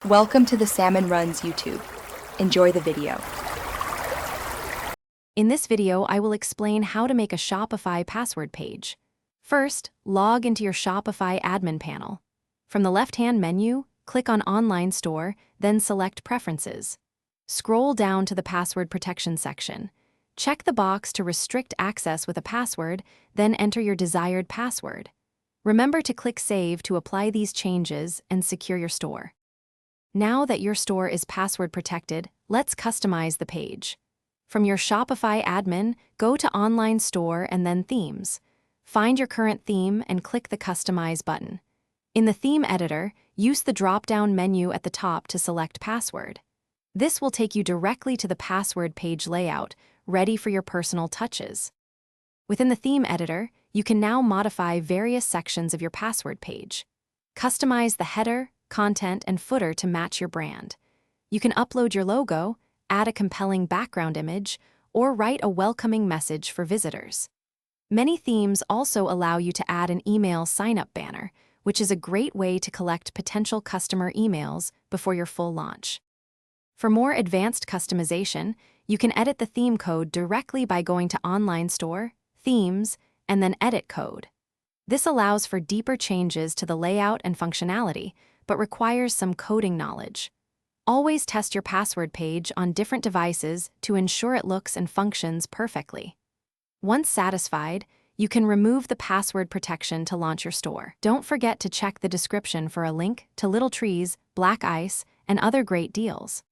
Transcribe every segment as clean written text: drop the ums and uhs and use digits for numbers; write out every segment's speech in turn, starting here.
Welcome to the Salmon Runs YouTube. Enjoy the video. In this video, I will explain how to make a Shopify password page. First, log into your Shopify admin panel. From the left-hand menu, click on Online Store, then select Preferences. Scroll down to the Password Protection section. Check the box to restrict access with a password, then enter your desired password. Remember to click Save to apply these changes and secure your store. Now that your store is password protected, let's customize the page. From your Shopify admin, go to Online Store and then Themes. Find your current theme and click the Customize button. In the theme editor, use the drop-down menu at the top to select Password. This will take you directly to the password page layout, ready for your personal touches. Within the theme editor, you can now modify various sections of your password page. Customize the header, content, and footer to match your brand. You can upload your logo, add a compelling background image, or write a welcoming message for visitors. Many themes also allow you to add an email sign-up banner, which is a great way to collect potential customer emails before your full launch. For more advanced customization, you can edit the theme code directly by going to Online Store, Themes, and then Edit Code. This allows for deeper changes to the layout and functionality, but requires some coding knowledge. Always test your password page on different devices to ensure it looks and functions perfectly. Once satisfied, you can remove the password protection to launch your store. Don't forget to check the description for a link to Little Trees, Black Ice, and other great deals.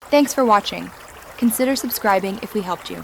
Thanks for watching. Consider subscribing if we helped you.